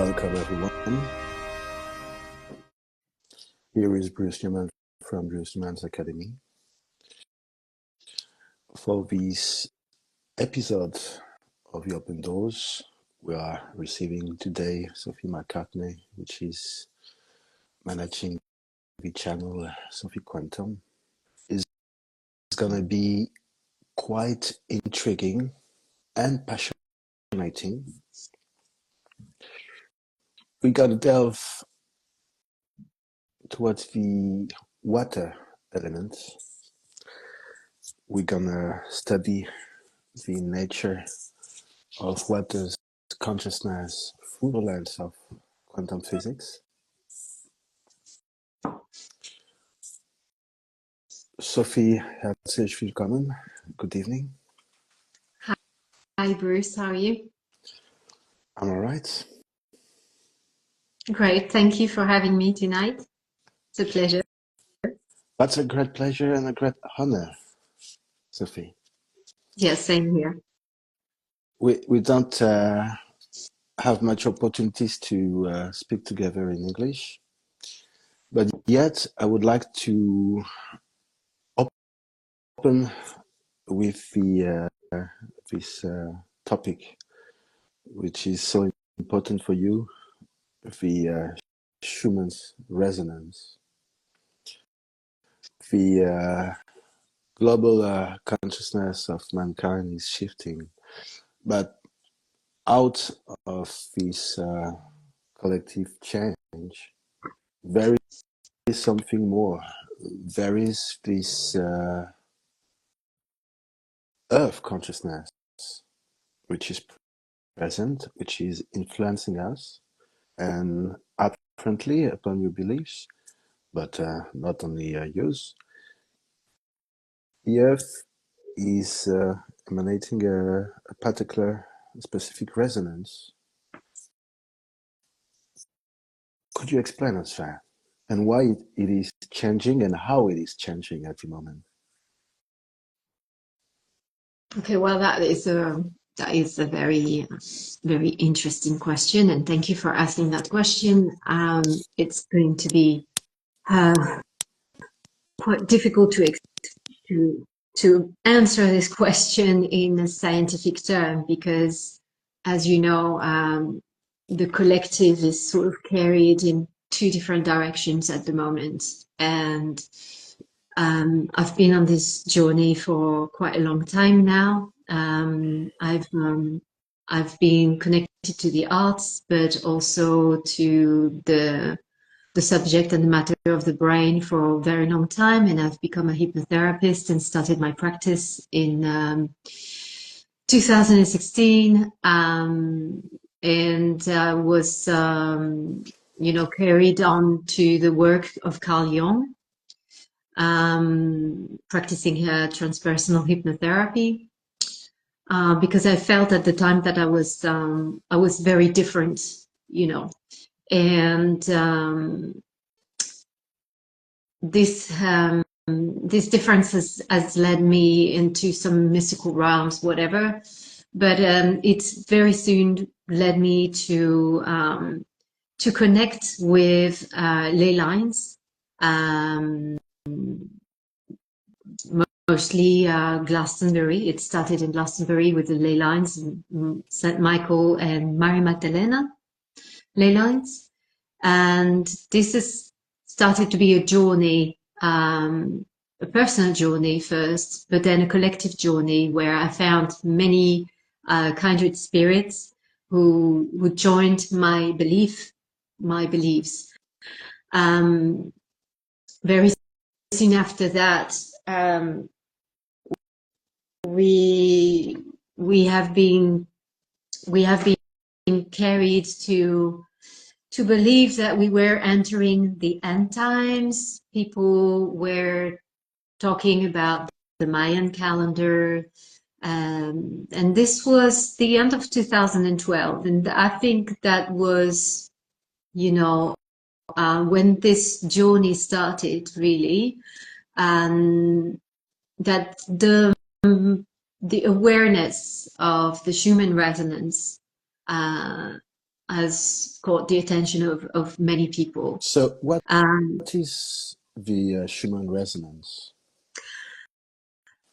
Welcome everyone. Here is Bruce Newman from Bruce Newman's Academy. For this episode of the Open Doors, we are receiving today Sophie McCartney, which is managing the channel Sophie Quantum. It's going to be quite intriguing and passionating. We're going to delve towards the water element. We're going to study the nature of water's consciousness through the lens of quantum physics. Sophie, herzlich willkommen. Good evening. Hi, Bruce. How are you? I'm all right. Great. Thank you for having me tonight. It's a pleasure. That's a great pleasure and a great honor, Sophie. Yes, same here. We don't have much opportunities to speak together in English, but yet I would like to open with this topic, which is so important for you, the Schumann's resonance. The global consciousness of mankind is shifting, but out of this collective change, there is something more. There is this Earth consciousness, which is present, which is influencing us and apparently upon your beliefs, but not only yours. The Earth is emanating a particular specific resonance. Could you explain us that? And why it is changing and how it is changing at the moment? Okay, well, that is a very, very interesting question, and thank you for asking that question. It's going to be quite difficult to answer this question in a scientific term because, as you know, the collective is sort of carried in two different directions at the moment, and I've been on this journey for quite a long time now. I've been connected to the arts, but also to the subject and the matter of the brain for a very long time, and I've become a hypnotherapist and started my practice in 2016, and was carried on to the work of Carl Jung, practicing transpersonal hypnotherapy, because I felt at the time that I was very different, and this difference has led me into some mystical realms, whatever. But it's very soon led me to connect with ley lines. Mostly Glastonbury. It started in Glastonbury with the ley lines, St. Michael and Mary Magdalena ley lines. And this has started to be a journey, a personal journey first, but then a collective journey where I found many kindred spirits who joined my beliefs. Very soon after that, we have been carried to believe that we were entering the end times. People were talking about the Mayan calendar, and this was the end of 2012, and I think that was, when this journey started, really, that the awareness of the Schumann resonance has caught the attention of many people. So what Um, is the Schumann resonance?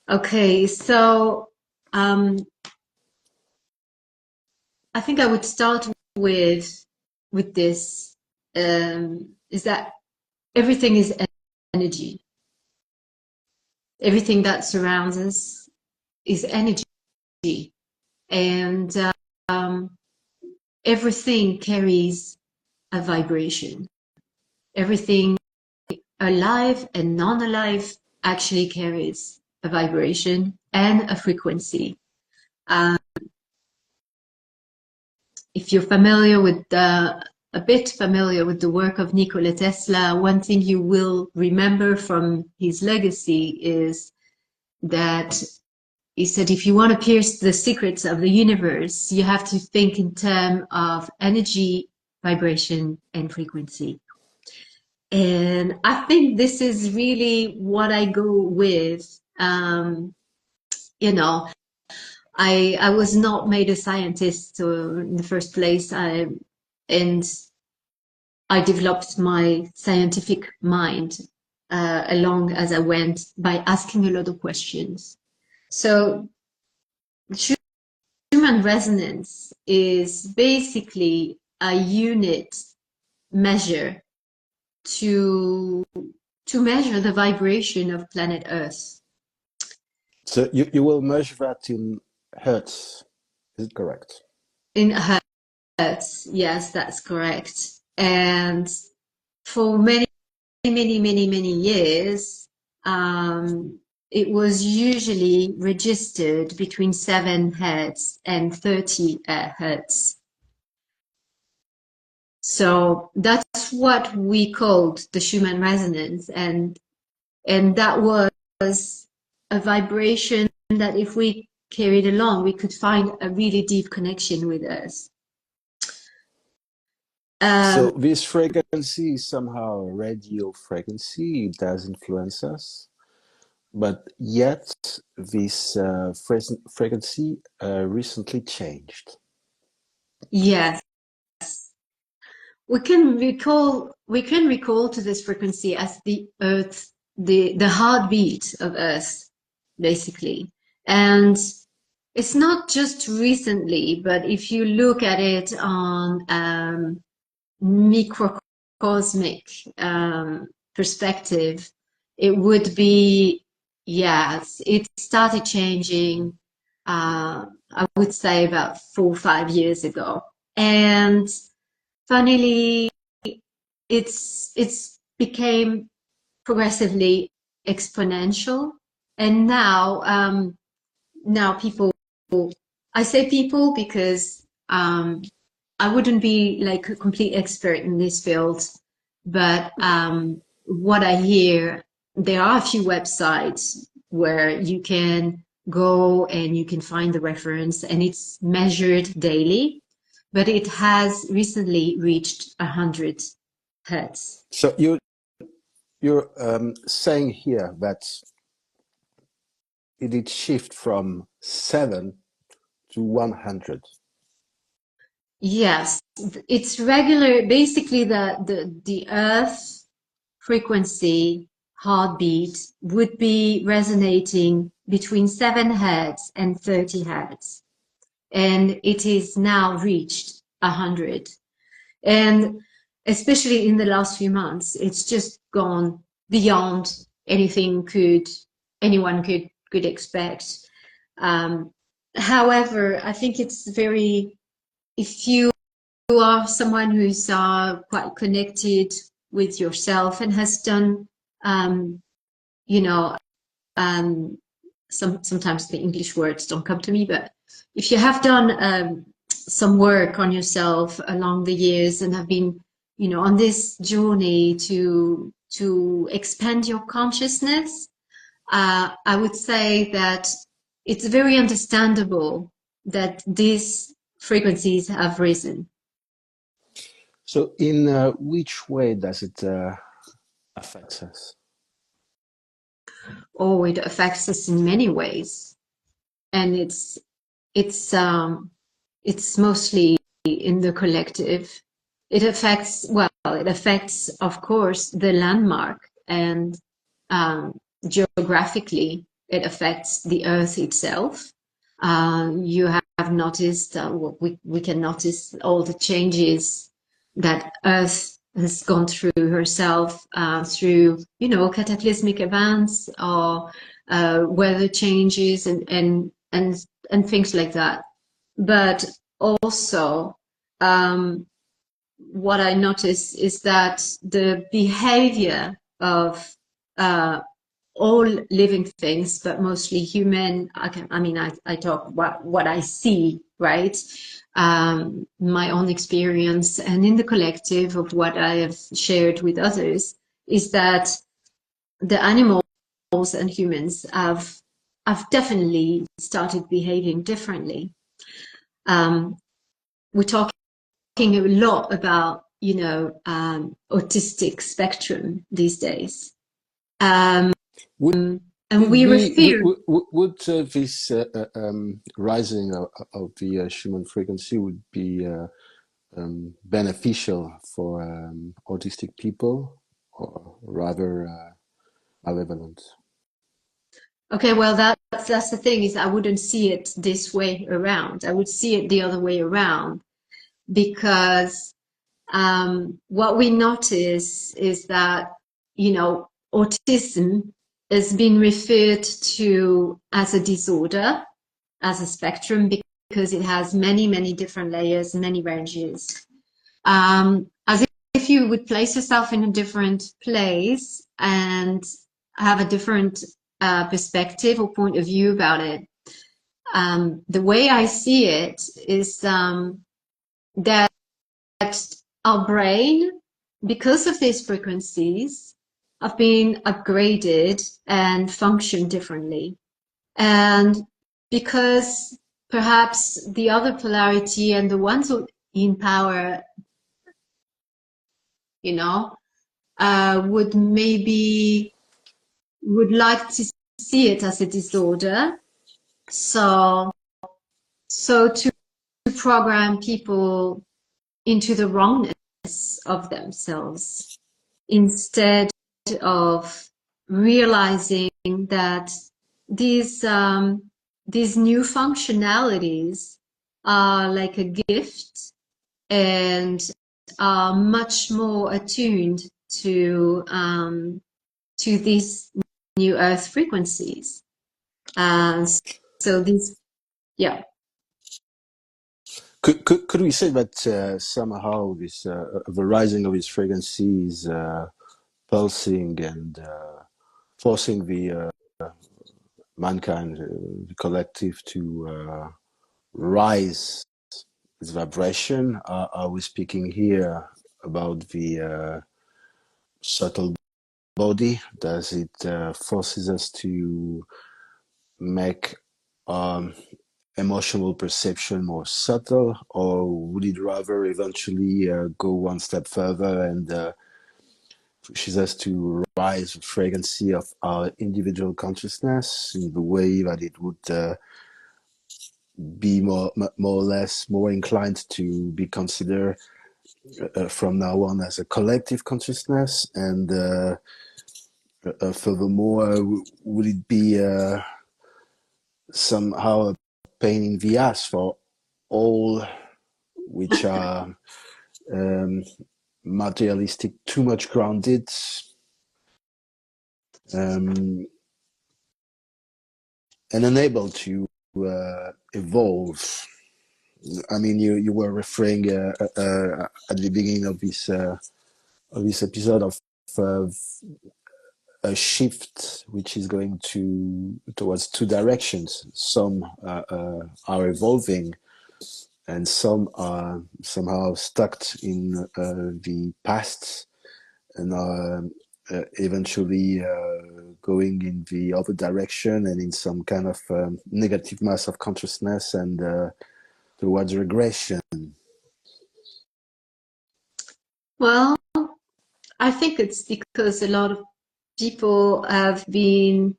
okay, so I think I would start with this, is that everything is energy. Everything that surrounds us is energy, and everything carries a vibration. Everything alive and non-alive actually carries a vibration and a frequency. If you're familiar with a bit familiar with the work of Nikola Tesla, one thing you will remember from his legacy is that he said, if you want to pierce the secrets of the universe, you have to think in terms of energy, vibration, and frequency. And I think this is really what I go with. You know, I was not made a scientist in the first place, and I developed my scientific mind along as I went by asking a lot of questions. So Schumann resonance is basically a unit measure to measure the vibration of planet Earth. So you will measure that in hertz, is it correct? In hertz, yes, that's correct. And for many years, it was usually registered between 7 hertz and 30 hertz. So that's what we called the Schumann resonance, and that was a vibration that if we carried along, we could find a really deep connection with us. So this frequency is somehow a radio frequency. It does influence us, but yet this frequency recently changed. Yes, we can recall to this frequency as the Earth, the heartbeat of Earth, basically. And it's not just recently, but if you look at it on microcosmic perspective, it would be, yes, it started changing, I would say about 4 or 5 years ago. And funnily, it's became progressively exponential. And now people, I say people because I wouldn't be like a complete expert in this field, but what I hear, there are a few websites where you can go and you can find the reference, and it's measured daily, but it has recently reached 100 hertz. So you're saying here that it did shift from 7 to 100. Yes, it's regular. Basically, the Earth frequency heartbeat would be resonating between 7 hertz and 30 hertz, and it is now reached 100. And especially in the last few months, it's just gone beyond anything anyone could expect. However, I think it's very, if you are someone who's quite connected with yourself and has done, you know, sometimes the English words don't come to me, but if you have done some work on yourself along the years and have been, on this journey to expand your consciousness, I would say that it's very understandable that these frequencies have risen. So in which way does it affect us? Oh, it affects us in many ways, and it's mostly in the collective. It affects, of course, the landmark, and geographically, it affects the Earth itself. You have noticed, we can notice all the changes that Earth has gone through herself, through, cataclysmic events, or weather changes, and things like that. But also, what I notice is that the behavior of all living things, but mostly human. I talk what I see, right? My own experience, and in the collective of what I have shared with others, is that the animals and humans have definitely started behaving differently. We're talking a lot about, autistic spectrum these days. Would And we refer. would this rising of the Schumann frequency would be beneficial for autistic people, or rather malevolent? Okay, well, that's the thing, is I wouldn't see it this way around. I would see it the other way around, because what we notice is that, autism has been referred to as a disorder, as a spectrum, because it has many, many different layers, many ranges. As if you would place yourself in a different place and have a different perspective or point of view about it. The way I see it is that our brain, because of these frequencies, have been upgraded and function differently. And because perhaps the other polarity and the ones who in power, would like to see it as a disorder. So to program people into the wrongness of themselves, instead of realizing that these new functionalities are like a gift, and are much more attuned to these new Earth frequencies. So these, yeah. Could we say that somehow this the rising of these frequencies pulsing and forcing the mankind, the collective, to rise its vibration? Are we speaking here about the subtle body? Does it forces us to make emotional perception more subtle, or would it rather eventually go one step further and pushes us to rise the frequency of our individual consciousness in the way that it would be more or less more inclined to be considered from now on as a collective consciousness? And furthermore, would it be somehow a pain in the ass for all which are materialistic, too much grounded, and unable to evolve? I mean, you were referring at the beginning of this episode of a shift which is going towards two directions. Some are evolving, and some are somehow stuck in the past, and are eventually going in the other direction, and in some kind of negative mass of consciousness, and towards regression. Well, I think it's because a lot of people have been,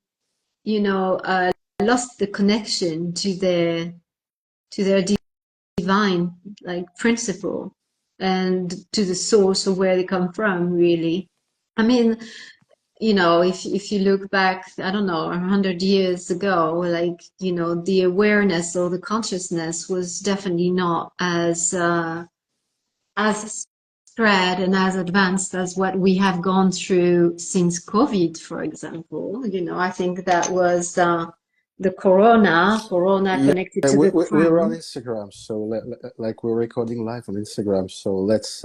lost the connection to their divine like principle and to the source of where they come from, really. I mean, you know, if you look back, I don't know, 100 years ago, like, you know, the awareness or the consciousness was definitely not as spread and as advanced as what we have gone through since COVID, for example. You know, I think that was the corona Yeah, connected to the we're on crown. Instagram, so like we're recording live on Instagram. So let's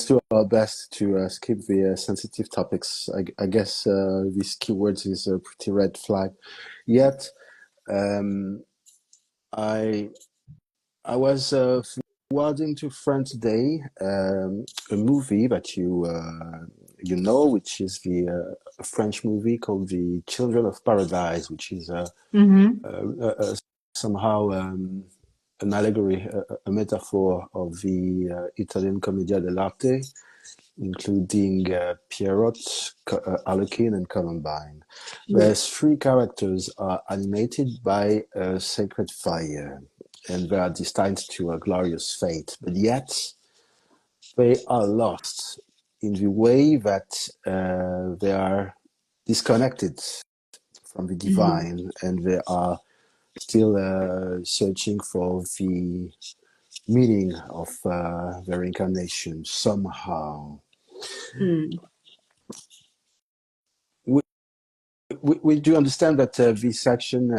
do our best to skip the sensitive topics. I guess these keywords is a pretty red flag. Yet, um, I I was forwarding to friend today a movie that you know, which is the a French movie called The Children of Paradise, which is Mm-hmm. somehow an allegory, a metaphor of the Italian Commedia dell'arte, including Pierrot, Harlequin, and Columbine. Yeah. There's three characters are animated by a sacred fire, and they are destined to a glorious fate. But yet, they are lost in the way that they are disconnected from the Mm-hmm. divine, and they are still searching for the meaning of their incarnation somehow. Mm. We do understand that this action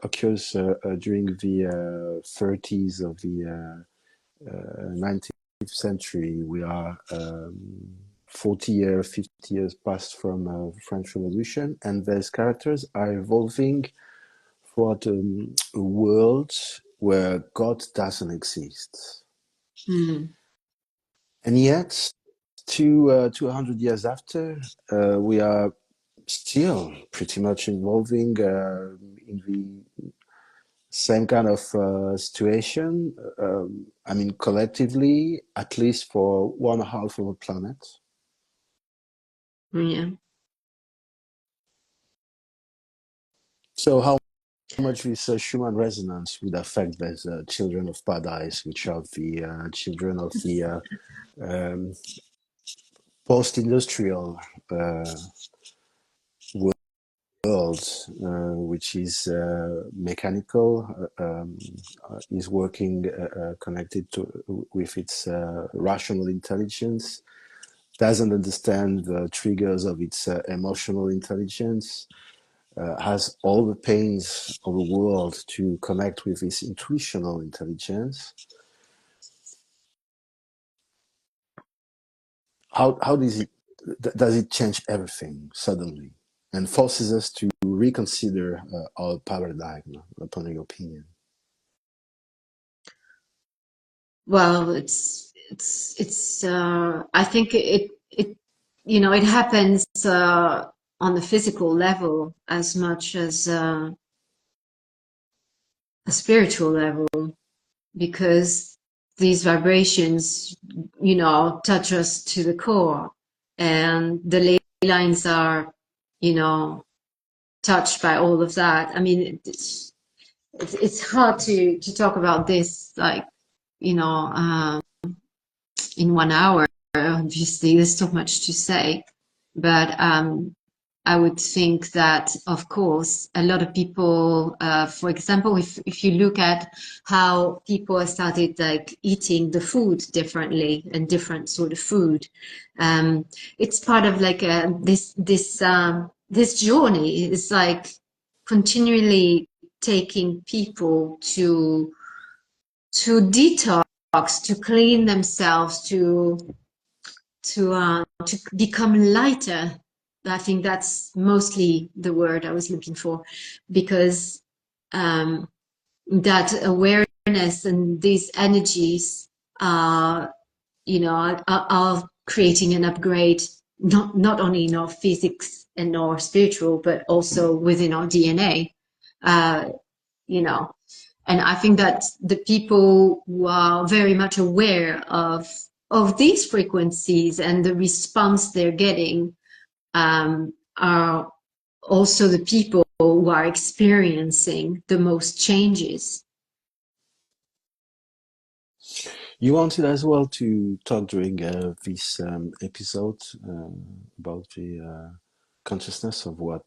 occurs during the 30s of the 19th century. We are 40 years, 50 years past from the French Revolution, and these characters are evolving throughout a world where God doesn't exist. Mm. And yet, 200 years after, we are still pretty much involving in the same kind of situation. I mean, collectively, at least for one half of a planet. Yeah. So, how much this Schumann resonance would affect these children of paradise, which are the children of the um, post-industrial world, which is mechanical, is working connected with its rational intelligence, doesn't understand the triggers of its emotional intelligence, has all the pains of the world to connect with its intuitional intelligence. How does it change everything suddenly and forces us to reconsider our paradigm, upon your opinion? Well, I think it you know, it happens on the physical level as much as a spiritual level, because these vibrations, you know, touch us to the core, and the ley lines are, you know, touched by all of that. I mean, it's hard to talk about this, like, you know, in 1 hour. Obviously, there's so much to say, but I would think that, of course, a lot of people, for example, if you look at how people have started like eating the food differently and different sort of food, it's part of like this journey. It's like continually taking people to detox, to clean themselves, to become lighter. I think that's mostly the word I was looking for, because that awareness and these energies are, you know, are creating an upgrade, not only in our physics and our spiritual, but also within our DNA. You know, and I think that the people who are very much aware of these frequencies and the response they're getting are also the people who are experiencing the most changes. You wanted as well to talk during this episode about the consciousness of what,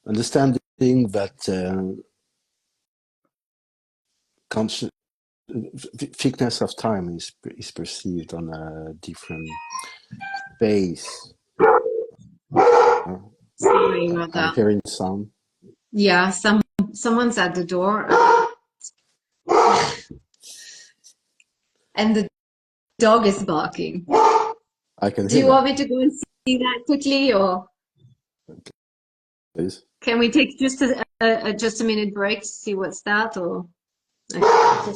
understanding that thickness of time is perceived on a different base. Sorry about I'm that. hearing sound. Yeah, someone's at the door, and the dog is barking. I can Do hear you want that. me to go and see that quickly, or Please. can we take just a minute break to see what's that? Or okay.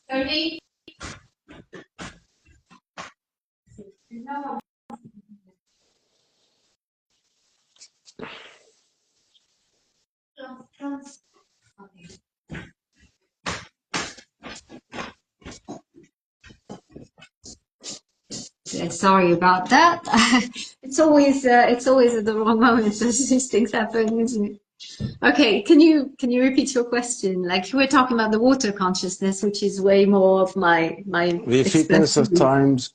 Sophie? Yeah, sorry about that. It's always at the wrong moment that these things happen, isn't it? Okay, can you repeat your question? Like you were talking about the water consciousness, which is way more of my The thickness of expertise. times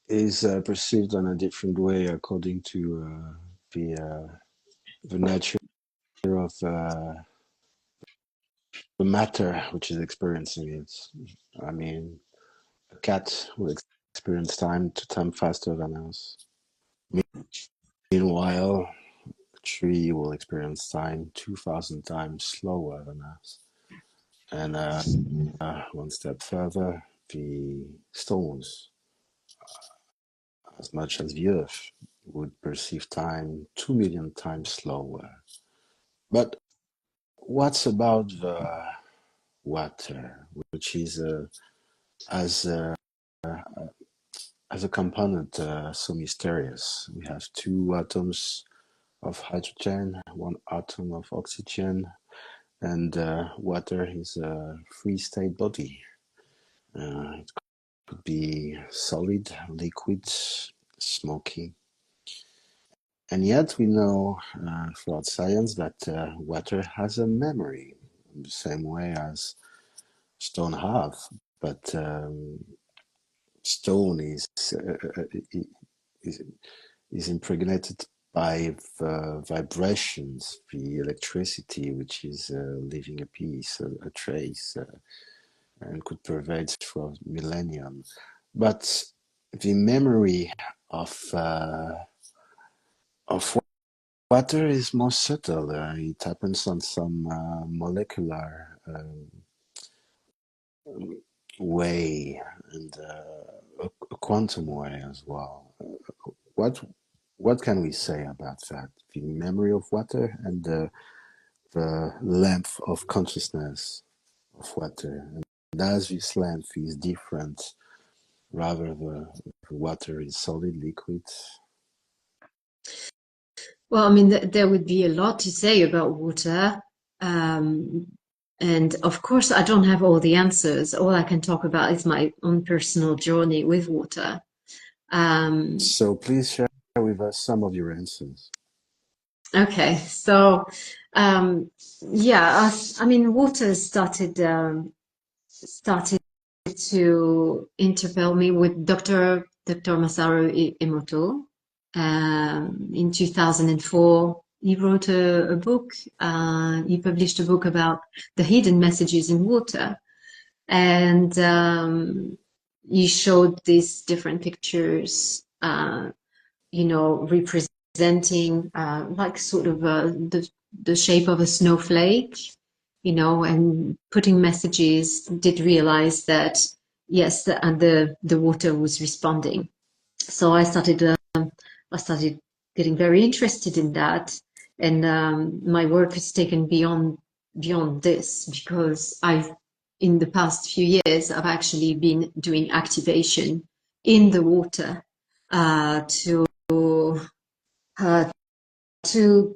is perceived in a different way according to the nature of the matter which is experiencing it. I mean, a cat will experience time 2 times faster than us. Meanwhile, a tree will experience time 2,000 times slower than us. And one step further, the stones, as much as the Earth, would perceive time 2 million times slower. But what's about the water, which is as as a component so mysterious? We have 2 atoms of hydrogen, 1 atom of oxygen, and water is a free-state body. It could be solid, liquid, smoky. And yet we know throughout science that water has a memory, in the same way as stone have. But stone is impregnated by the vibrations, the electricity, which is leaving a piece, a trace, and could pervade for millennium. But the memory of water is more subtle. It happens on some molecular way and a quantum way as well. What can we say about that? The memory of water and the length of consciousness of water. And as this length is different, rather the water is solid, liquid. Well, I mean, there would be a lot to say about water. And of course, I don't have all the answers. All I can talk about is my own personal journey with water. So please share with us some of your answers. Okay, so yeah, I mean, water started to interpel me with Dr. Masaru Emoto. In 2004, he wrote a book. He published a book about the hidden messages in water, and he showed these different pictures, representing like sort of the shape of a snowflake, and putting messages. Did realize that yes, the water was responding. So I started getting very interested in that, and my work has taken beyond this, because in the past few years I've actually been doing activation in the water to uh, to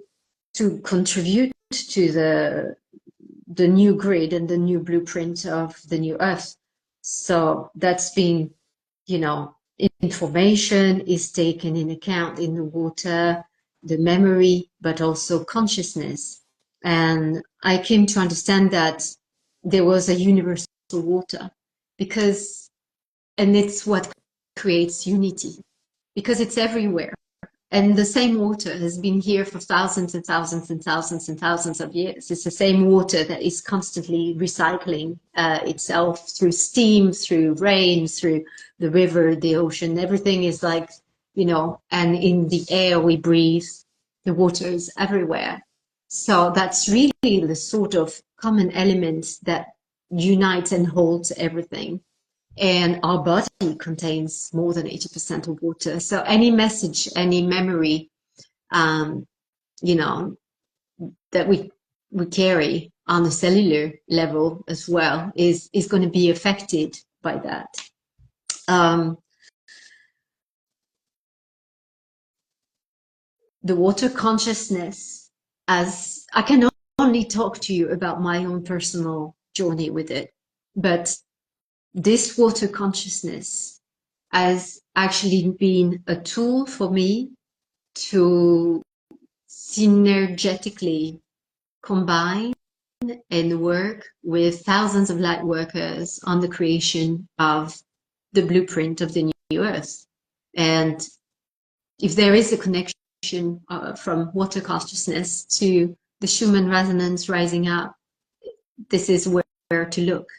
contribute to the new grid and the new blueprint of the new Earth. So that's been, information is taken in account in the water. the memory, but also consciousness. And I came to understand that there was a universal water and it's what creates unity, because it's everywhere. And the same water has been here for thousands and thousands and thousands and thousands of years. It's the same water that is constantly recycling itself through steam, through rain, through the river, the ocean. Everything is like, and in the air we breathe, the water is everywhere. So that's really the sort of common element that unites and holds everything. And our body contains more than 80% of water. So any message, any memory, that we carry on a cellular level as well is going to be affected by that. The water consciousness, as I can only talk to you about my own personal journey with it, but this water consciousness has actually been a tool for me to synergetically combine and work with thousands of light workers on the creation of the blueprint of the new Earth. And if there is a connection from water consciousness to the Schumann resonance rising up, this is where to look.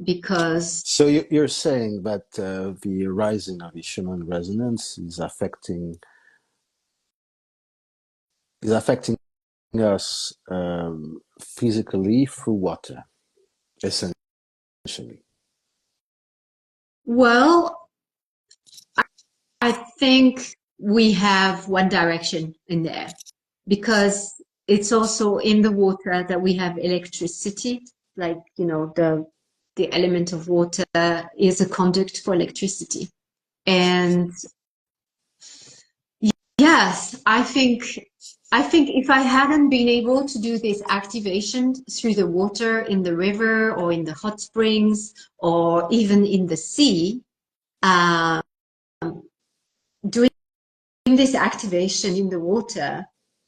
Because so you're saying that the rising of the Schumann resonance is affecting us physically through water, essentially. Well, I think we have one direction in there, because it's also in the water that we have electricity, like, the element of water is a conduct for electricity. And yes, I think if I hadn't been able to do this activation through the water in the river or in the hot springs or even in the sea, doing this activation in the water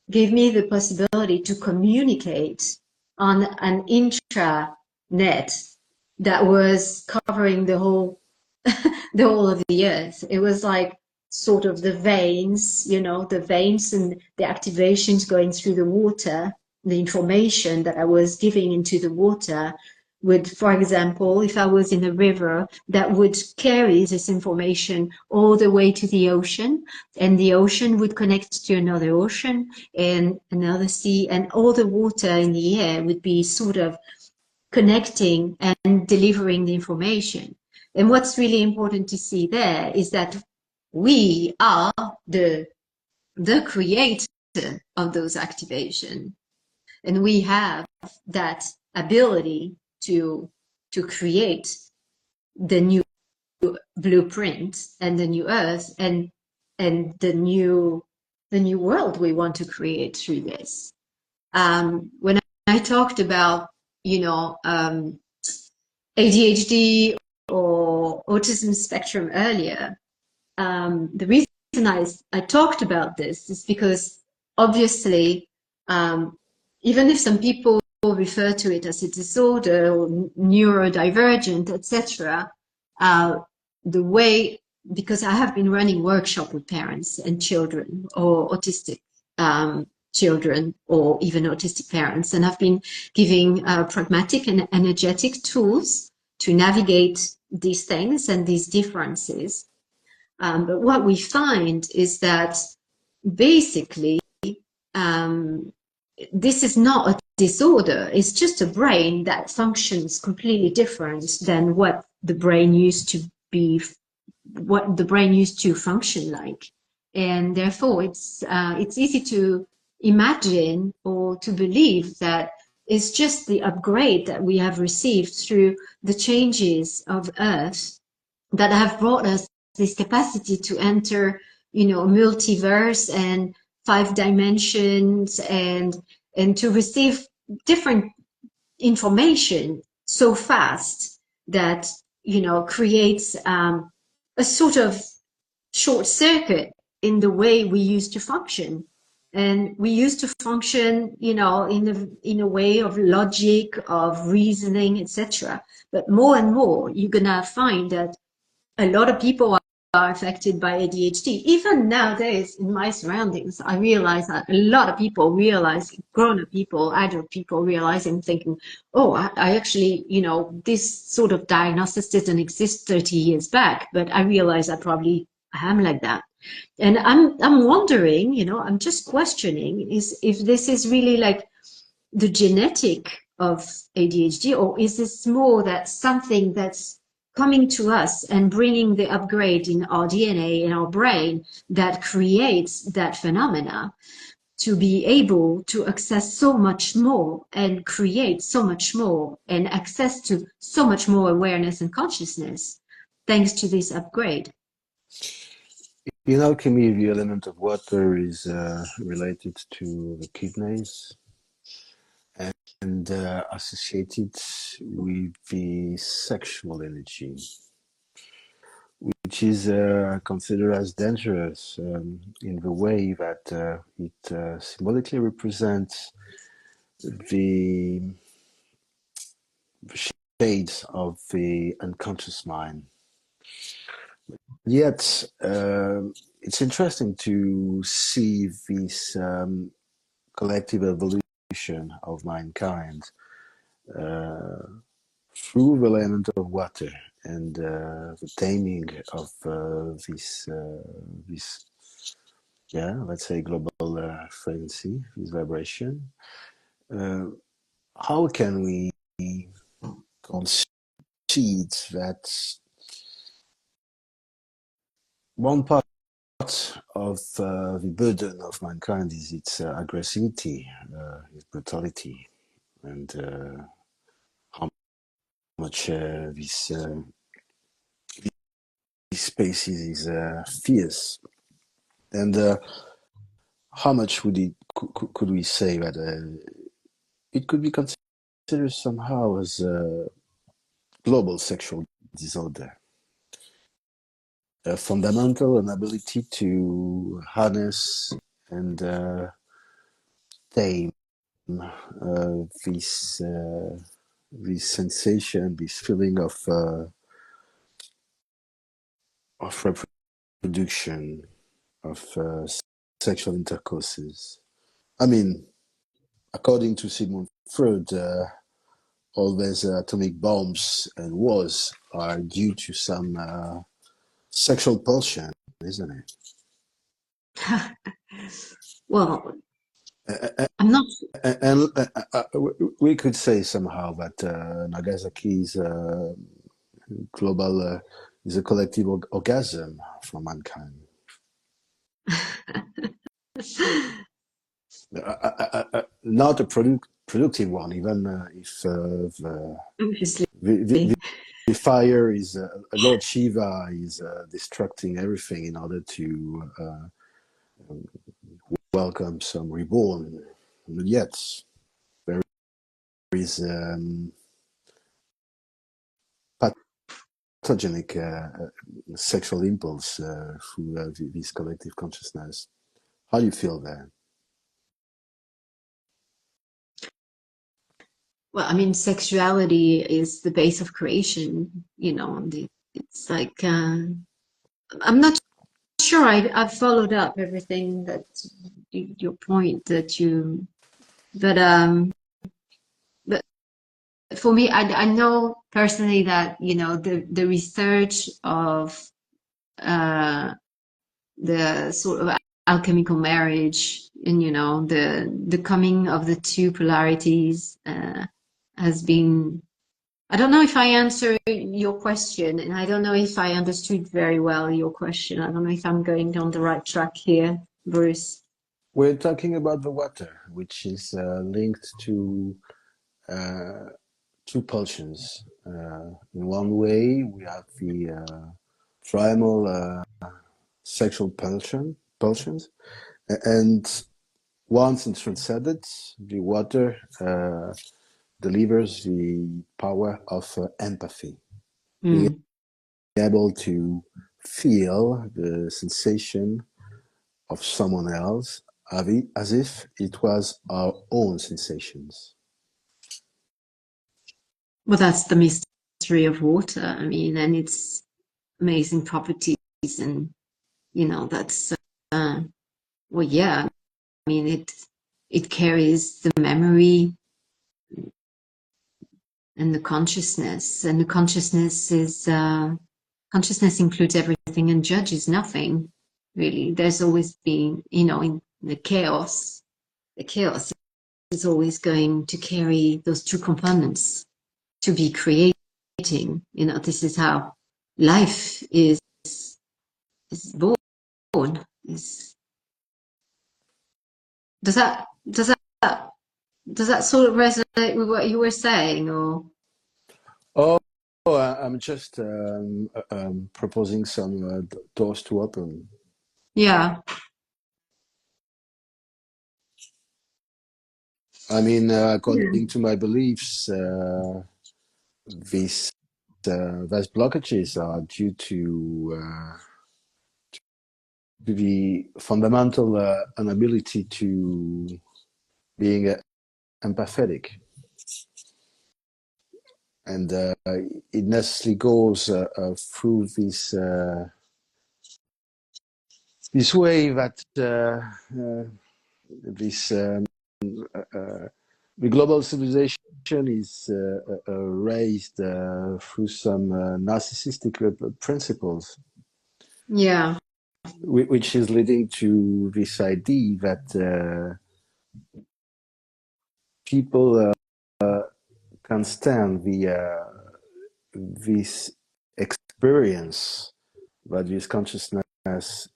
gave me the possibility to communicate on an intranet that was covering the whole of the earth. It was like sort of the veins and the activations going through the water, the information that I was giving into the water would, for example, if I was in a river, that would carry this information all the way to the ocean, and the ocean would connect to another ocean and another sea, and all the water in the air would be sort of connecting and delivering the information. And what's really important to see there is that we are the creator of those activations, and we have that ability to create the new blueprint and the new Earth and the new world we want to create through this. When I talked about ADHD or autism spectrum earlier, the reason I talked about this is because obviously, even if some people refer to it as a disorder or neurodivergent, etc., because I have been running workshops with parents and children or autistic children or even autistic parents, and I've been giving pragmatic and energetic tools to navigate these things and these differences. But what we find is that basically this is not a disorder. It's just a brain that functions completely different than what the brain used to function like. And therefore, it's easy to imagine or to believe that it's just the upgrade that we have received through the changes of Earth that have brought us this capacity to enter, multiverse and 5 dimensions and to receive different information so fast that, creates a sort of short circuit in the way we used to function. And we used to function, in a way of logic, of reasoning, etc. But more and more, you're gonna find that a lot of people are affected by ADHD. Even nowadays, in my surroundings, I realize that a lot of people realize, grown-up people, adult people realizing, thinking, oh, I actually, this sort of diagnosis didn't exist 30 years back, but I realize I probably am like that. And I'm wondering, I'm just questioning, is if this is really like the genetic of ADHD, or is this more that something that's coming to us and bringing the upgrade in our DNA, in our brain, that creates that phenomena to be able to access so much more and create so much more and access to so much more awareness and consciousness thanks to this upgrade? In alchemy, the element of water is related to the kidneys and associated with the sexual energy, which is considered as dangerous in the way that it symbolically represents the shades of the unconscious mind. Yet, it's interesting to see this collective evolution of mankind through the element of water and the taming of this, let's say, global frequency, this vibration. How can we concede that one part of the burden of mankind is its aggressivity, its brutality, and how much this species is fierce, and how much could we say that it could be considered somehow as a global sexual disorder, a fundamental inability to harness and tame this sensation, this feeling of reproduction, of sexual intercourses. I mean, according to Sigmund Freud, all these atomic bombs and wars are due to some sexual pulsion, isn't it? Well, Uh, I'm not. and we could say somehow that Nagasaki's global is a collective orgasm for mankind. Not a productive one, even if Obviously. the fire is Lord Shiva is destructing everything in order to welcome some reborn. But yet there is pathogenic sexual impulse through this collective consciousness. How do you feel there? Well, I mean, sexuality is the base of creation, it's like, I'm not sure I've followed up everything that your point but for me, I know personally that, the research of the sort of alchemical marriage and, the coming of the two polarities has been. I don't know if I answered your question, and I don't know if I understood very well your question. I don't know if I'm going on the right track here, Bruce. We're talking about the water, which is linked to two pulsions. In one way, we have the primal sexual pulsions, and once it's transcended, the water delivers the power of empathy, being able to feel the sensation of someone else as if it was our own sensations. Well, that's the mystery of water. I mean, and its amazing properties, and that's well, yeah. I mean, it carries the memory and the consciousness, and the consciousness is consciousness includes everything and judges nothing. Really, there's always been, in the chaos is always going to carry those two components to be creating. This is how life is born. Does that sort of resonate with what you were saying, or? Oh, I'm just proposing some doors to open. Yeah. I mean, according to my beliefs, these blockages are due to the fundamental inability to being empathetic, and it necessarily goes through this way that this the global civilization is raised through some narcissistic principles, Yeah. which is leading to this idea that people can stand this experience that this consciousness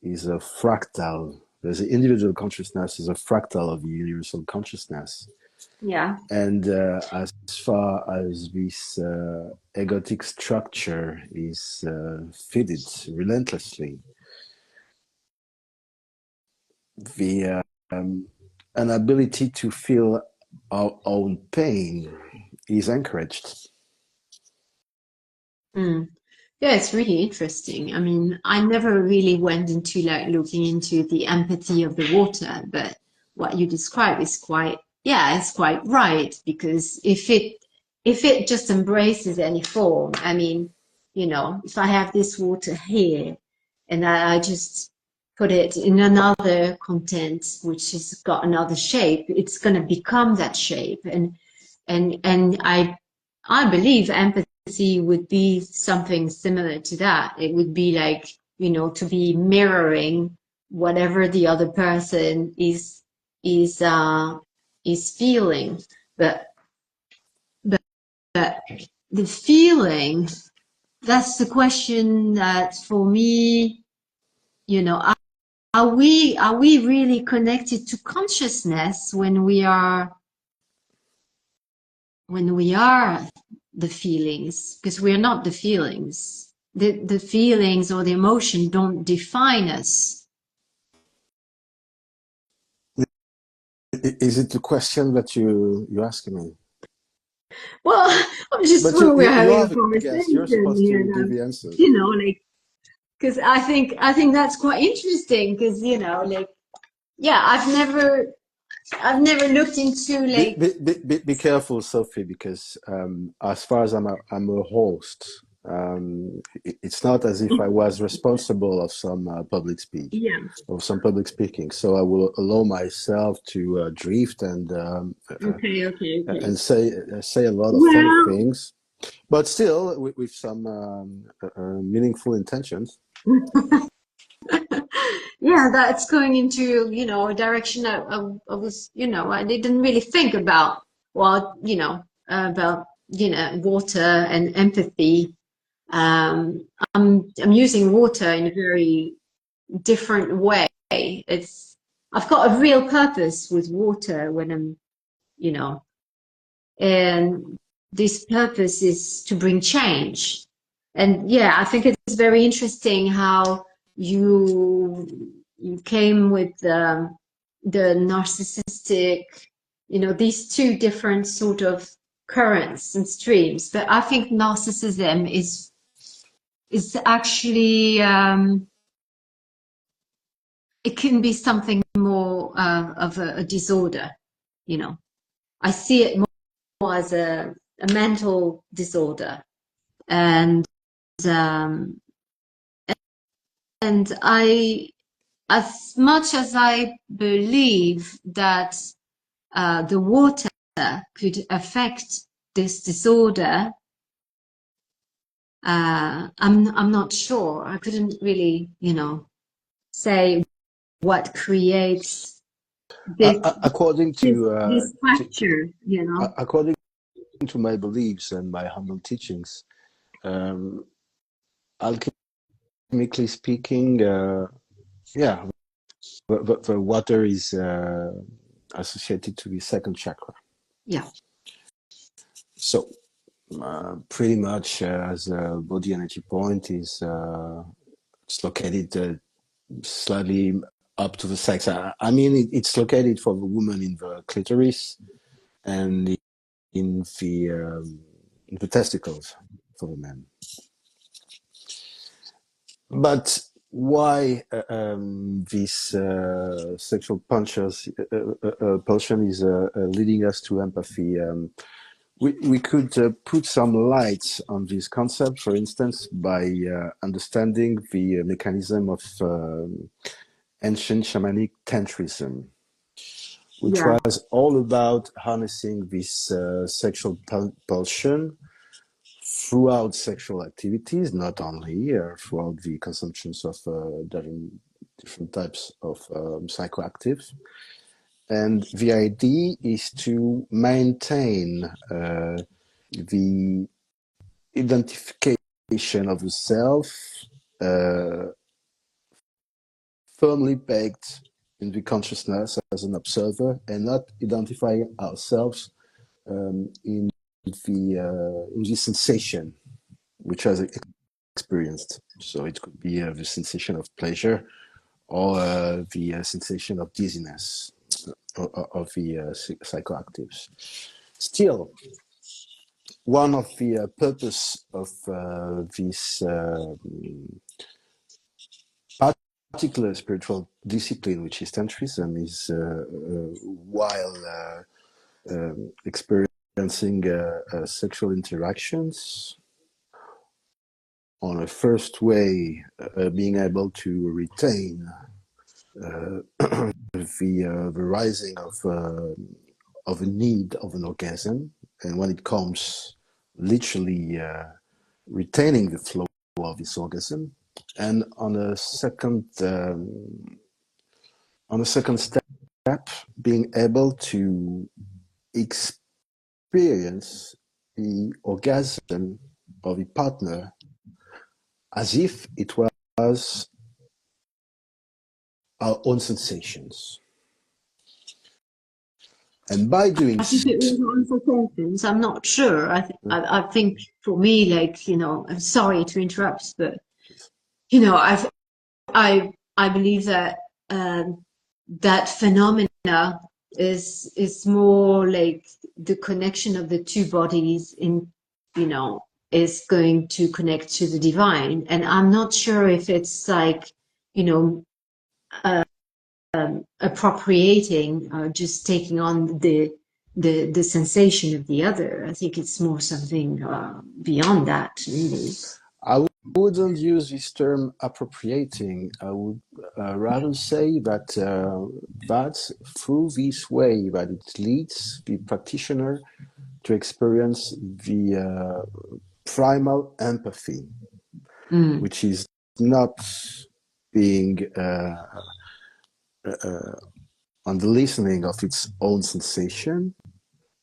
is a fractal. There's an individual consciousness is a fractal of the universal consciousness. Yeah. And as far as this egotic structure is fitted relentlessly, the inability to feel our own pain is encouraged. Mm. Yeah, it's really interesting. I mean, I never really went into looking into the empathy of the water, but what you describe is it's quite right, because if it just embraces any form, I mean, if I have this water here and I just put it in another content which has got another shape, it's going to become that shape. And I believe empathy would be something similar to that. It would be like, to be mirroring whatever the other person is feeling. But but the feeling, that's the question that for me, are we really connected to consciousness when we are the feelings? Because we are not the feelings. The feelings or the emotion don't define us. Is it the question that you're asking me? Well, I'm just But when we're you having are a the guest. You're conversation supposed here, to give and the answer. like, because I think that's quite interesting, because yeah, I've never looked into like. Be careful, Sophie, because as far as I'm a host, it's not as if I was responsible of some public speech, Yeah. of some public speaking. So I will allow myself to drift Okay. and say a lot of funny Well, things, but still with some meaningful intentions. yeah, that's going into, a direction I was, I didn't really think about. Well, about, water and empathy. I'm using water in a very different way. I've got a real purpose with water when I'm, and this purpose is to bring change. And yeah, I think it's very interesting how you came with the narcissistic, these two different sort of currents and streams. But I think narcissism is actually it can be something more of a disorder, you know. I see it more as a mental disorder, and um, and I, as much as I believe that the water could affect this disorder, I'm not sure. I couldn't really, you know, say what creates this According this fracture, you know. according to my beliefs and my humble teachings, um, alchemically speaking, yeah, the water is associated to the second chakra. Yeah. So pretty much as a body energy point is it's located slightly up to the sex. I mean, it's located for the woman in the clitoris and in the testicles for the man. But why this sexual pulsion is leading us to empathy? We could put some light on this concept, for instance, by understanding the mechanism of ancient shamanic tantrism, which Yeah. was all about harnessing this sexual pulsion throughout sexual activities, not only throughout the consumptions of different types of psychoactives. And the idea is to maintain the identification of the self uh, firmly pegged in the consciousness as an observer and not identifying ourselves in the sensation which has experienced. So it could be the sensation of pleasure or the sensation of dizziness of the psychoactives. Still, one of the purpose of this particular spiritual discipline, which is Tantrism, is while experiencing sexual interactions, on a first way, being able to retain the rising of a need of an orgasm, and when it comes, literally retaining the flow of this orgasm, and on a second step, being able to experience the orgasm of the partner as if it was our own sensations. And by doing As if it was on for sentence, I'm not sure. I think for me, like, you know, I'm sorry to interrupt, but you know, I believe that that phenomena is more like the connection of the two bodies in, you know, is going to connect to the divine, and I'm not sure if it's like, you know, appropriating or just taking on the sensation of the other. I think it's more something beyond that, really. I wouldn't use this term appropriating. I would rather say that that's through this way that it leads the practitioner to experience the primal empathy, Mm. which is not being on the listening of its own sensation,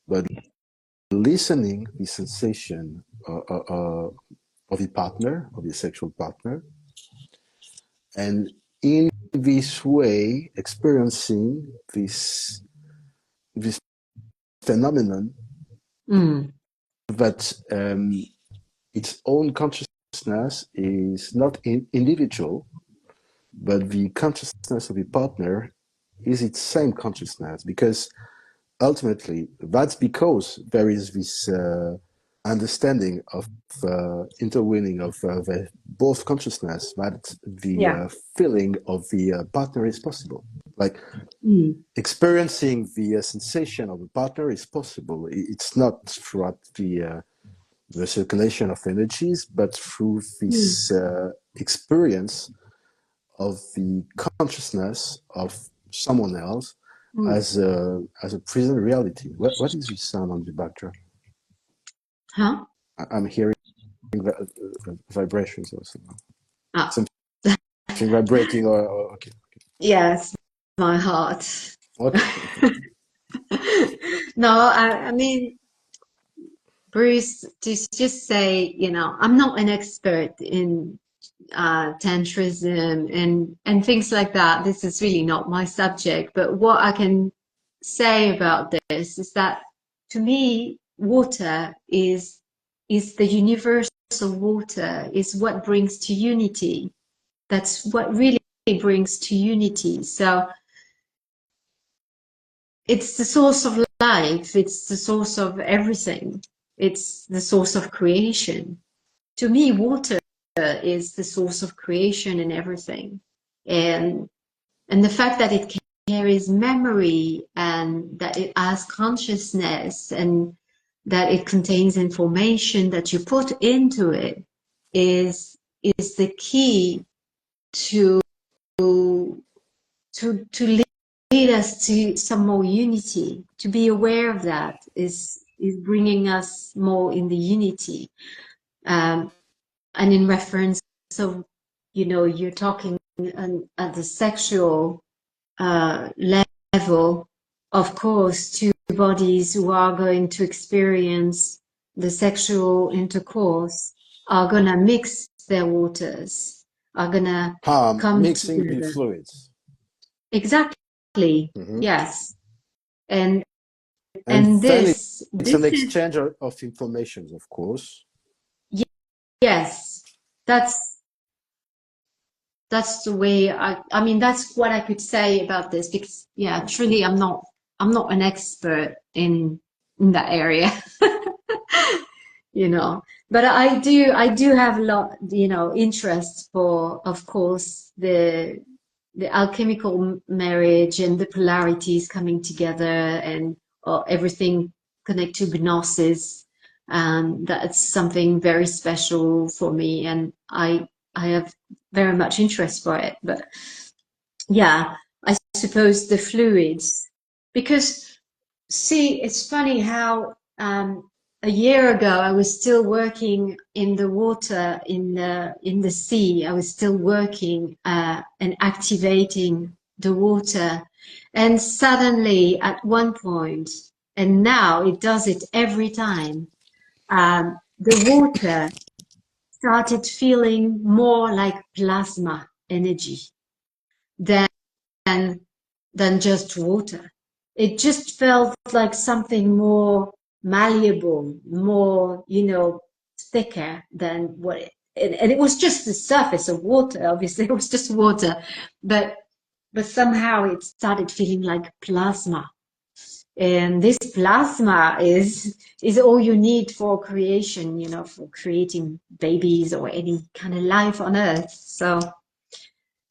but listening the sensation of the partner, of the sexual partner, and in this way experiencing this phenomenon Mm. that its own consciousness is not individual, but the consciousness of the partner is its same consciousness, because ultimately that's because there is this understanding of interweaving of the both consciousness, that the Yeah. feeling of the partner is possible. Like Mm. experiencing the sensation of a partner is possible. It's not throughout the circulation of energies, but through Mm. this experience of the consciousness of someone else Mm. as a present reality. What is this sound on the backdrop? Huh? I'm hearing vibrations or something. Ah. Something vibrating or okay. Yes, my heart. Okay. No, I mean, Bruce, just say, you know, I'm not an expert in tantrism and things like that. This is really not my subject. But what I can say about this is that, to me, water is the universal water, is what brings to unity. That's what really brings to unity. So it's the source of life. It's the source of everything. It's the source of creation. To me, water is the source of creation and everything. And the fact that it carries memory and that it has consciousness and that it contains information that you put into it is the key to to lead us to some more unity. To be aware of that is bringing us more in the unity. And in reference, so you know, you're talking at the sexual level, of course, two bodies who are going to experience the sexual intercourse are gonna mix their waters, are gonna come Mixing the together. fluids. Exactly. Mm-hmm. Yes. And And then it's this an is, exchange of information, of course. yes, that's the way I mean, that's what I could say about this, because yeah, truly I'm not an expert in that area. You know, but I do have a lot, you know, interest for, of course, the alchemical marriage and the polarities coming together and everything connected to gnosis. That's something very special for me, and I have very much interest for it. But yeah, I suppose the fluids, because see, it's funny how a year ago I was still working in the water, in the sea. I was still working and activating the water, and suddenly at one point, and now it does it every time. The water started feeling more like plasma energy than than just water. It just felt like something more malleable, more, you know, thicker than what and it was just the surface of water. Obviously, it was just water, but somehow it started feeling like plasma. And this plasma is all you need for creation, you know, for creating babies or any kind of life on Earth. So,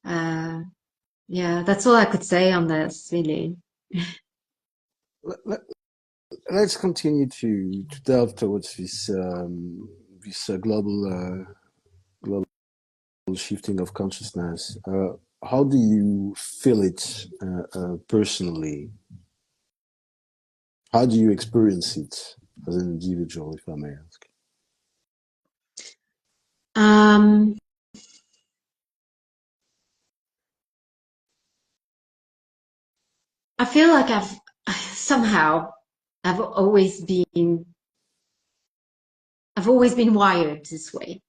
yeah, that's all I could say on this, really. Let's continue to delve towards this global shifting of consciousness. How do you feel it personally? How do you experience it as an individual, if I may ask? Um, I feel like somehow I've always been wired this way,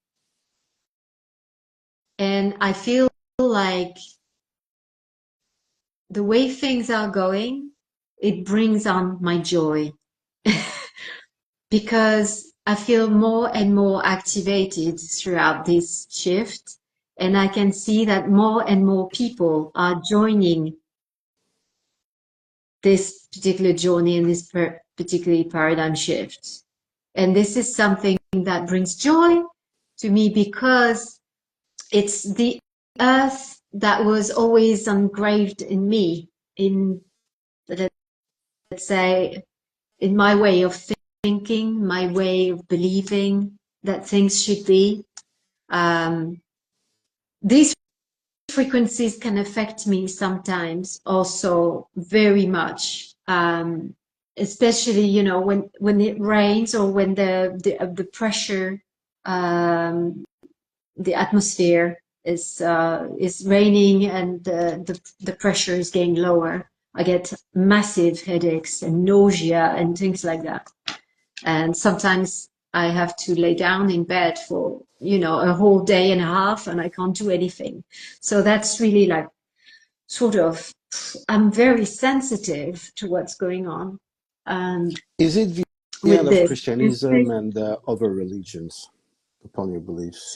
and I feel like the way things are going, it brings on my joy because I feel more and more activated throughout this shift, and I can see that more and more people are joining this particular journey and this particular paradigm shift. And this is something that brings joy to me because it's the earth that was always engraved in me, in, let's say, in my way of thinking, my way of believing that things should be. These frequencies can affect me sometimes also very much, especially, you know, when it rains, or when the pressure, the atmosphere is raining, and the pressure is getting lower. I get massive headaches and nausea and things like that. And sometimes I have to lay down in bed for, you know, a whole day and a half, and I can't do anything. So that's really like, sort of, I'm very sensitive to what's going on. Is it the With end of this. Christianism and other religions upon your beliefs?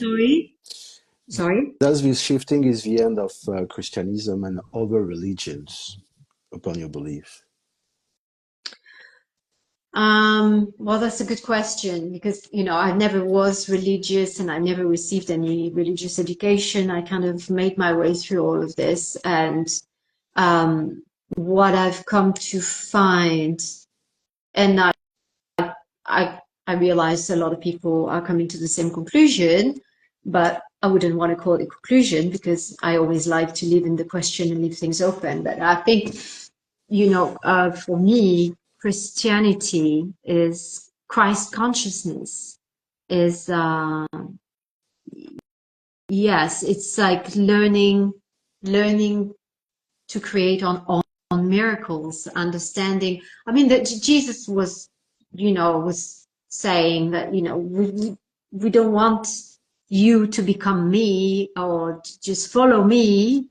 Sorry? Does this shifting is the end of Christianism and other religions upon your belief? Well, that's a good question, because, you know, I never was religious and I never received any religious education. I kind of made my way through all of this, and what I've come to find, and I realize a lot of people are coming to the same conclusion, but I wouldn't want to call it a conclusion, because I always like to live in the question and leave things open. But I think, you know, for me, Christianity is Christ consciousness. Is yes, it's like learning to create on miracles, understanding. I mean, that Jesus was, you know, was saying that, you know, we don't want you to become me, or to just follow me.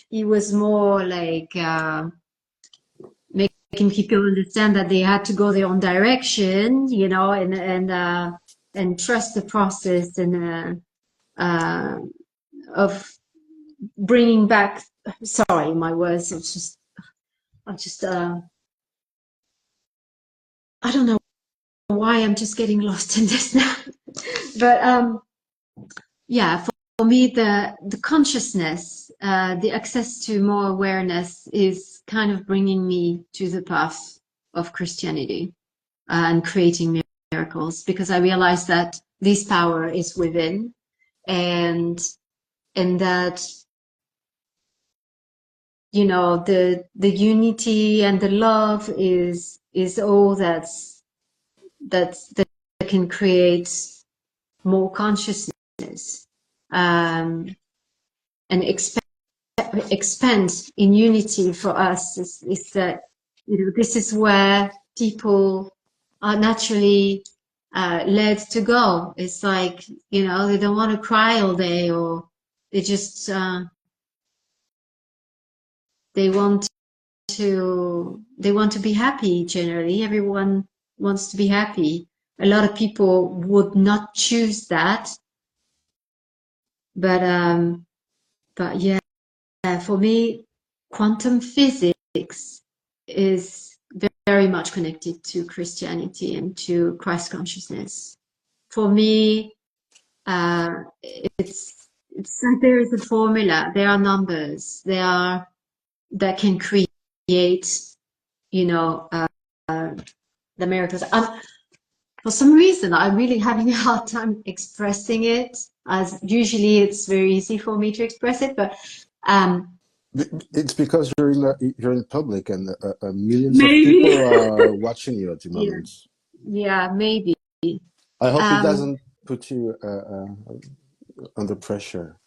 He was more like making people understand that they had to go their own direction, you know, and trust the process, and of bringing back. Sorry, my words. It's just, I don't know why I'm just getting lost in this now. But yeah, for me, the consciousness, the access to more awareness is kind of bringing me to the path of Christianity, and creating miracles, because I realize that this power is within, and that, you know, the unity and the love is all that can create more consciousness, and expand in unity. For us is that, you know, this is where people are naturally led to go. It's like, you know, they don't want to cry all day, or they just they want to be happy. Generally, everyone wants to be happy. A lot of people would not choose that, but yeah, for me, quantum physics is very much connected to Christianity and to Christ consciousness. For me, it's like there is a formula. There are numbers. That can create, you know, the miracles. For some reason, I'm really having a hard time expressing it. As usually, it's very easy for me to express it, but It's because you're in public, and millions of maybe, people are watching you at the yeah, moment. yeah, maybe. I hope it Um, doesn't put you under pressure.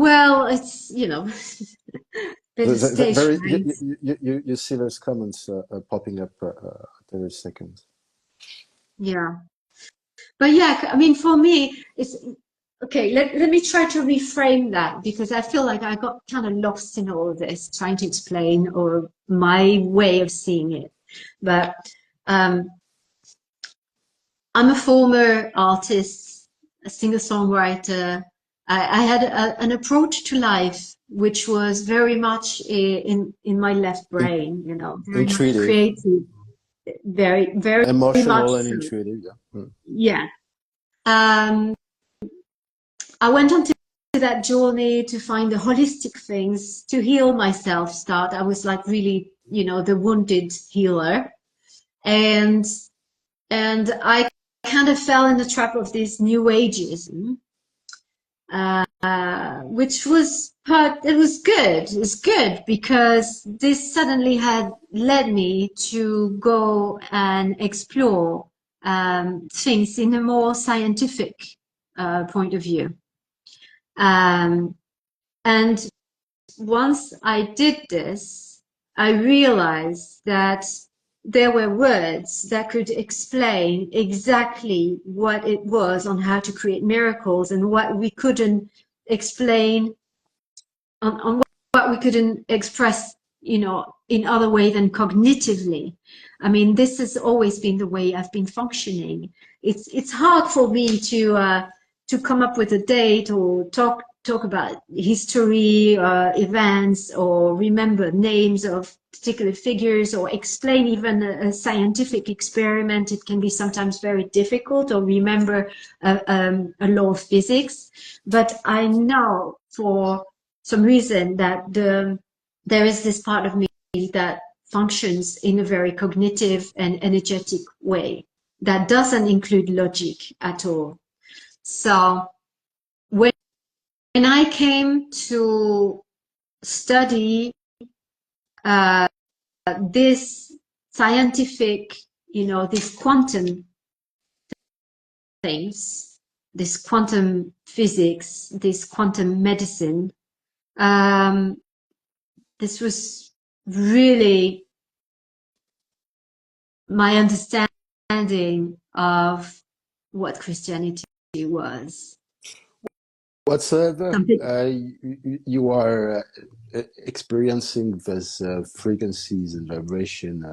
well, it's, you know, bit of stage Very, fright. you see those comments popping up at every second. Yeah, but yeah, I mean, for me, it's okay. Let me try to reframe that, because I feel like I got kind of lost in all of this, trying to explain, or my way of seeing it. But um, I'm a former artist, a singer-songwriter. I had an approach to life which was very much in my left In, brain, you know, very much intuitive, creative, very much emotional, and so. intuitive. Yeah. Yeah. Um, I went on to that journey to find the holistic things, to heal myself. I was like really, the wounded healer. And I kind of fell in the trap of this new ageism, which was it was good. It was good because this suddenly had led me to go and explore things in a more scientific point of view. And once I did this, I realized that there were words that could explain exactly what it was on how to create miracles, and what we couldn't explain on what we couldn't express, in other way than cognitively. I mean, this has always been the way I've been functioning. It's hard for me to come up with a date or talk about history, events, or remember names of particular figures, or explain even a scientific experiment. It can be sometimes very difficult, or remember a law of physics. But I know for some reason that there is this part of me that functions in a very cognitive and energetic way that doesn't include logic at all. So when I came to study this scientific, this quantum things, this quantum physics, this quantum medicine, this was really my understanding of what Christianity was. Whatsoever you are experiencing those frequencies and vibration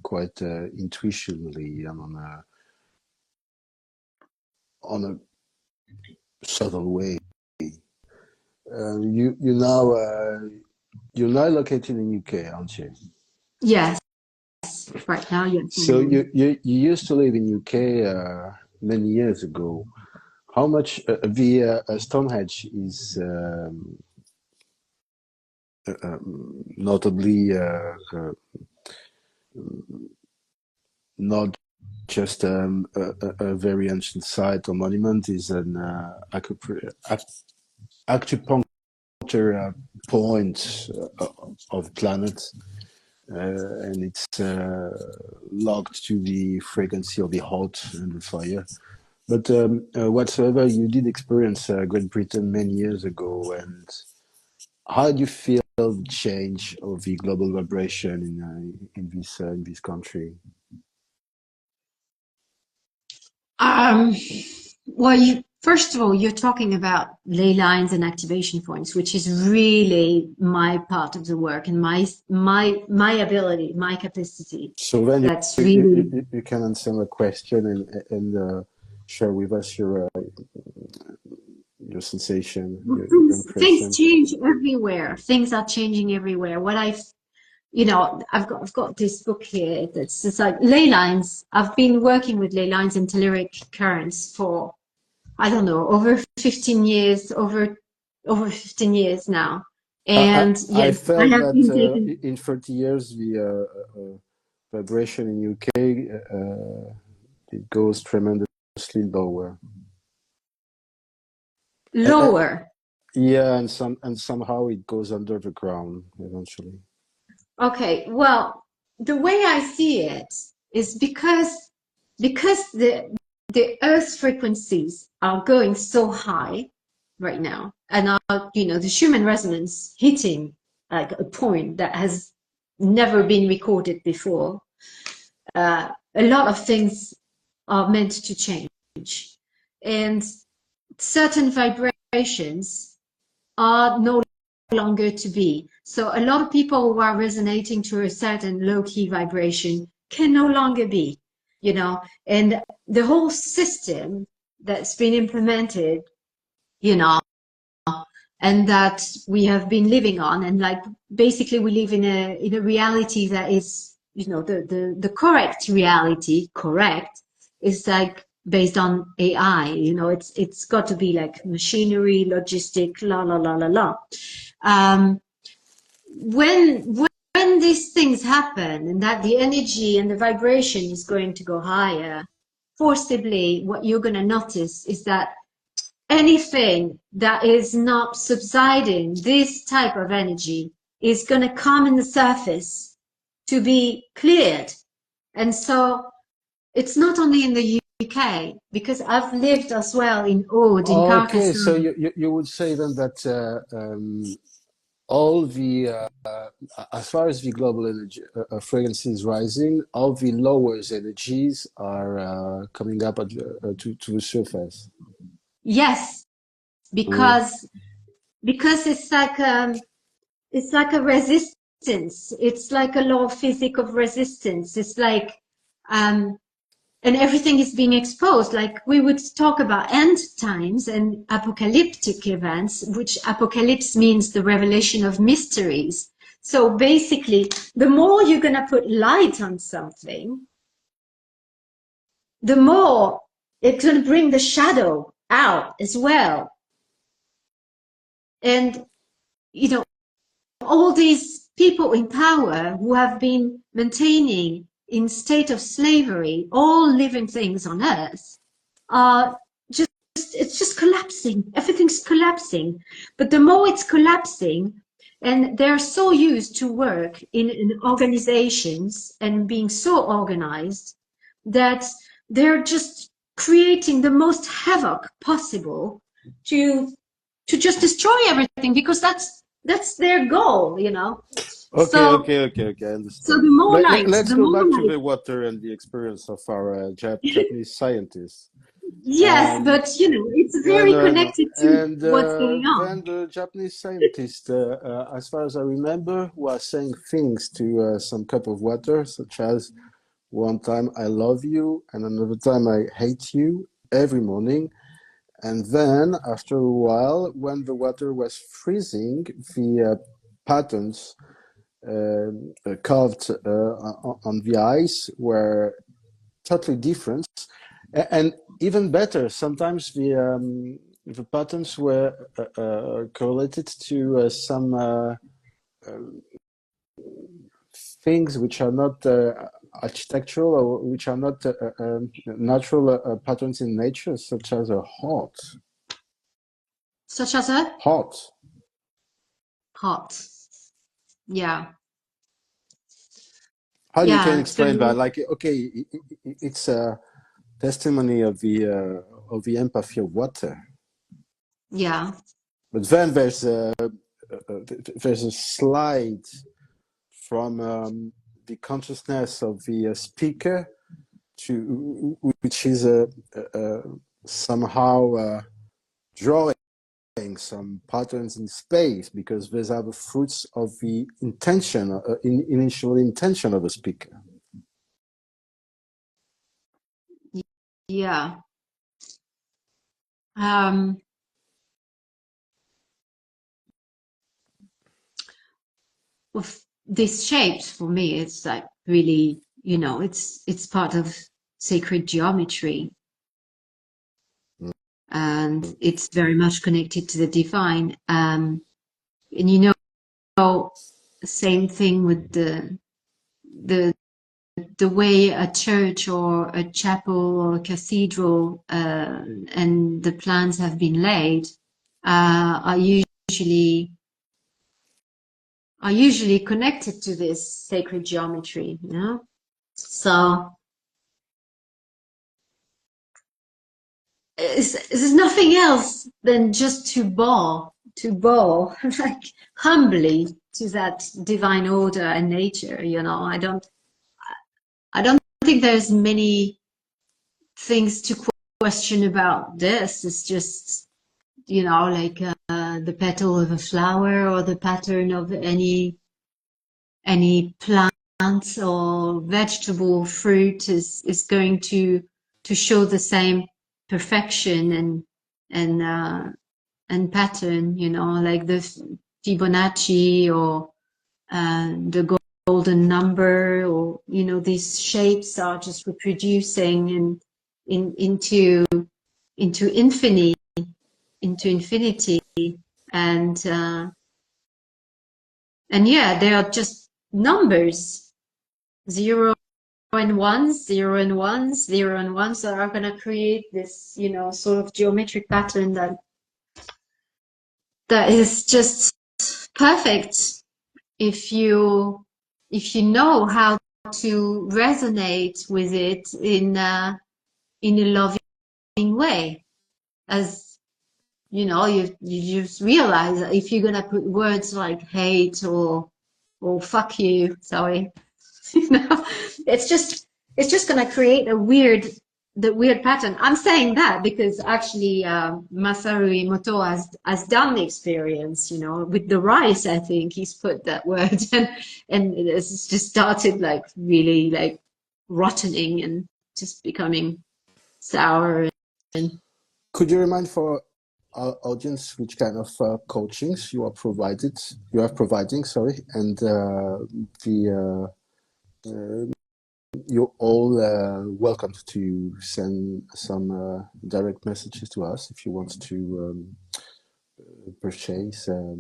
quite intuitionally and on a subtle way. You're now located in UK, aren't you? Yes, right now, yes. So you used to live in UK many years ago. How much the Stonehenge is notably not just a very ancient site or monument, is an acupuncture point of planet, and it's locked to the frequency of the hot and the fire. But whatsoever, you did experience Great Britain many years ago, and how do you feel the change of the global vibration in this country? Well, first of all, you're talking about ley lines and activation points, which is really my part of the work and my ability, my capacity. So then that's really you can answer my question and share with us your sensation, your impression. Things change everywhere. Things are changing everywhere. I've got this book here that's just like ley lines. I've been working with ley lines and telluric currents for, I don't know, over 15 years, over 15 years now. And I felt that in 30 years, the vibration in UK, it goes tremendously lower. Lower? Yeah, and somehow it goes under the ground eventually. Okay, well, the way I see it is because the Earth's frequencies are going so high right now, and the Schumann resonance hitting like a point that has never been recorded before. A lot of things are meant to change, and certain vibrations are no longer to be. So a lot of people who are resonating to a certain low-key vibration can no longer be, and the whole system that's been implemented, and that we have been living on, and like basically we live in a reality that is, the correct reality, correct, is like based on AI. You know, it's got to be like machinery, logistic, la la la la la. When these things happen, and that the energy and the vibration is going to go higher, forcibly, what you're going to notice is that anything that is not subsiding this type of energy is going to come in the surface to be cleared. And so it's not only in the UK, because I've lived as well in Oud, in Okay, so Carcassonne. you would say then that all the as far as the global energy frequency is rising, all the lowest energies are coming up at, to the surface. Yes, Mm. because it's like a resistance. It's like a law of physics of resistance. It's like and everything is being exposed. Like we would talk about end times and apocalyptic events, which apocalypse means the revelation of mysteries. So basically, the more you're going to put light on something, the more it's going to bring the shadow out as well. And, you know, all these people in power who have been maintaining in state of slavery all living things on earth are just, it's just collapsing. Everything's collapsing. But the more it's collapsing, and they're so used to work in organizations and being so organized that they're just creating the most havoc possible to just destroy everything, because that's their goal, you know. Okay, So I so understand. Let's the go more back to light. the water and the experience of our Japanese scientists. Yes, Um, but you know, it's yeah, very no, no. connected to And what's going then on. the Japanese scientist, as far as I remember, was saying things to some cup of water, such as one time I love you and another time I hate you every morning. And then after a while, when the water was freezing, the patterns carved on the ice were totally different. And even better, sometimes the patterns were correlated to some things which are not architectural or which are not natural patterns in nature, such as a heart. Such as a Heart. hot. Yeah. How you can Yeah. So explain that? Like, okay, it's a testimony of the empathy of water, yeah. but then there's a slide from the consciousness of the speaker to which is somehow drawing some patterns in space, because these are the fruits of the intention, initial intention of the speaker. Yeah. Um with these shapes, for me, it's like really, you know, it's part of sacred geometry, and it's very much connected to the divine. And you know, same thing with the the way a church or a chapel or a cathedral and the plans have been laid are usually connected to this sacred geometry, you know. So it's nothing else than just to bow like humbly to that divine order and nature, you know. I don't think there's many things to question about this. It's just, you know, like the petal of a flower or the pattern of any plant or vegetable fruit is going to show the same perfection and pattern, you know, like the Fibonacci or the golden number, or, you know, these shapes are just reproducing into infinity, and yeah, they are just numbers, 0 and 1s, 0 and 1s, 0 and 1s, that are going to create this, you know, sort of geometric pattern that is just perfect if you know how to resonate with it in a loving way. As you know, you just realize that if you're gonna put words like hate or fuck you, sorry, you know, it's just gonna create a weird pattern. I'm saying that because actually Masaru Emoto has done the experience, you know, with the rice. I think he's put that word and it's just started like really like rottening and just becoming sour. And Could you remind for our audience which kind of coachings you are providing, sorry, and you're all welcome to send some direct messages to us if you want to purchase a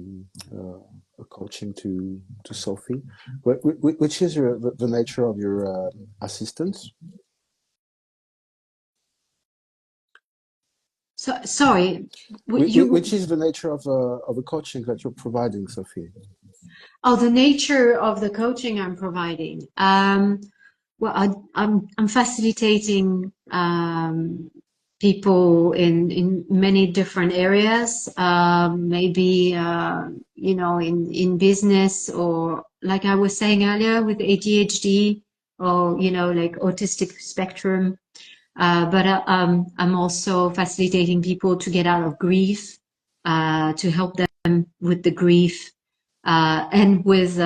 coaching to Sophie. Which is the nature of your assistance? so sorry, Which is the nature of a coaching that you're providing, Sophie? Oh, the nature of the coaching I'm providing. Well, I'm facilitating people in many different areas. Maybe you know, in business, or like I was saying earlier with ADHD, or you know, like autistic spectrum. But I'm also facilitating people to get out of grief, to help them with the grief, and with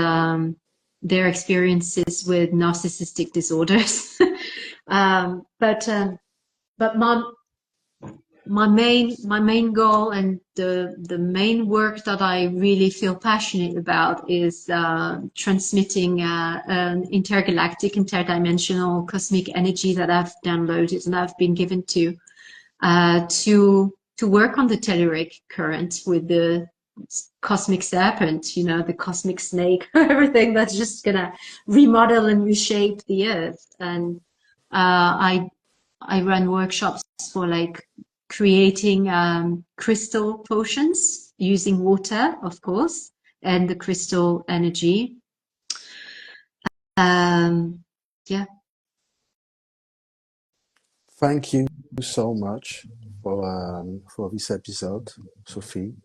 their experiences with narcissistic disorders. But my main goal, and the main work that I really feel passionate about, is transmitting an intergalactic, interdimensional cosmic energy that I've downloaded and I've been given to work on the telluric current with the cosmic serpent, you know, the cosmic snake, everything that's just gonna remodel and reshape the earth. And I run workshops for like creating crystal potions using water, of course, and the crystal energy. Yeah. Thank you so much for this episode, Sophie.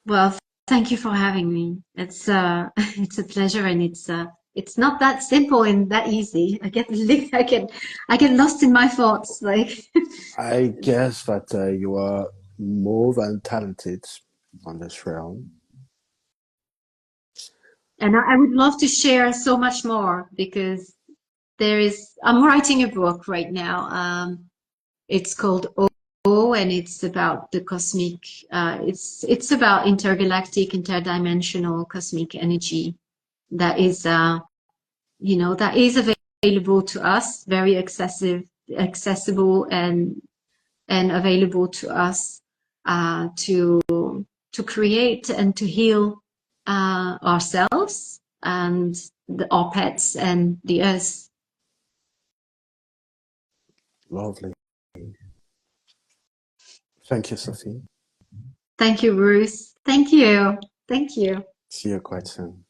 Well, thank you for having me. It's it's a pleasure, and it's not that simple and that easy. I get lost in my thoughts, like. I guess that you are more than talented on this realm. And I would love to share so much more, because I'm writing a book right now. It's called O, and it's about the cosmic. It's about intergalactic, interdimensional cosmic energy that is, you know, that is available to us, very accessible, and available to us to create and to heal ourselves and our pets and the earth. Lovely. Thank you, Sophie. Thank you, Bruce. Thank you. Thank you. See you quite soon.